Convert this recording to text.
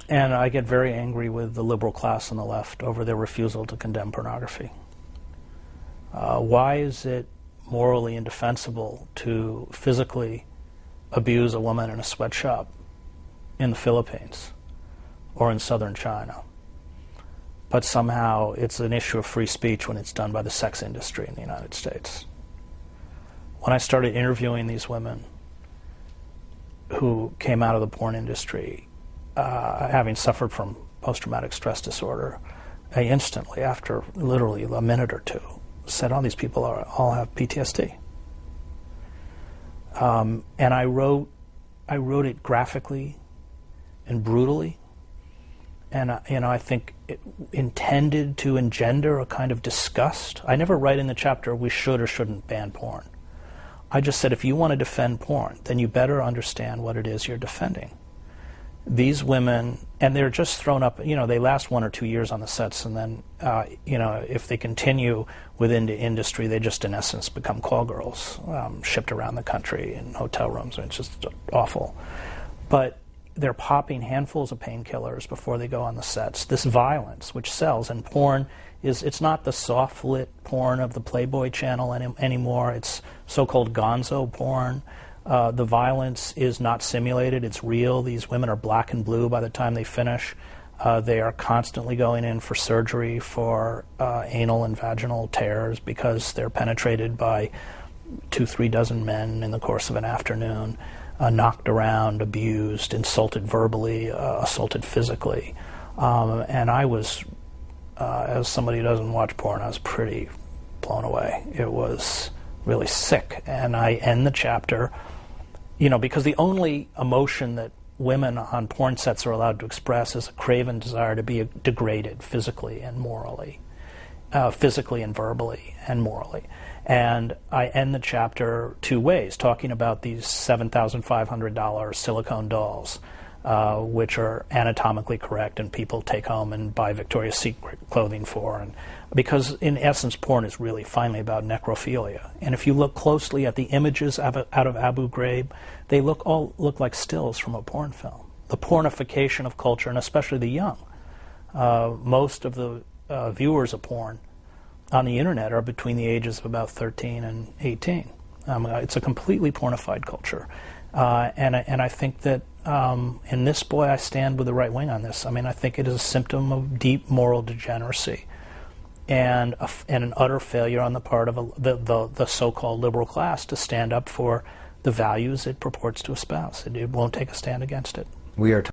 And I get very angry with the liberal class on the left over their refusal to condemn pornography. Why is it morally indefensible to physically abuse a woman in a sweatshop in the Philippines or in southern China, but somehow it's an issue of free speech when it's done by the sex industry in the United States? When I started interviewing these women who came out of the porn industry having suffered from post-traumatic stress disorder, I instantly, after literally a minute or two, said, "Oh, these people all have PTSD." And I wrote it graphically and brutally, and I think it intended to engender a kind of disgust. I never write in the chapter we should or shouldn't ban porn. I just said, if you want to defend porn, then you better understand what it is you're defending. These women, and they're just thrown up, they last 1 or 2 years on the sets, and then, if they continue within the industry, they just, in essence, become call girls, shipped around the country in hotel rooms, and it's just awful. But they're popping handfuls of painkillers before they go on the sets. This violence, which sells, and porn it's not the soft-lit porn of the Playboy channel anymore. It's so-called gonzo porn. The violence is not simulated, it's real. These women are black and blue by the time they finish. They are constantly going in for surgery for anal and vaginal tears because they're penetrated by 2-3 dozen men in the course of an afternoon, knocked around, abused, insulted verbally, assaulted physically. And I was, as somebody who doesn't watch porn, I was pretty blown away. It was really sick. And I end the chapter, because the only emotion that women on porn sets are allowed to express is a craven desire to be degraded physically and morally, physically and verbally and morally. And I end the chapter 2 ways, talking about these $7,500 silicone dolls, which are anatomically correct and people take home and buy Victoria's Secret clothing for. And because in essence porn is really finally about necrophilia. And if you look closely at the images out of Abu Ghraib, they all look like stills from a porn film. The pornification of culture, and especially the young. Most of the viewers of porn on the internet are between the ages of about 13 and 18. It's a completely pornified culture. And I think that in this, boy, I stand with the right wing on this. I think it is a symptom of deep moral degeneracy and an utter failure on the part of the so-called liberal class to stand up for the values it purports to espouse. It won't take a stand against it. We are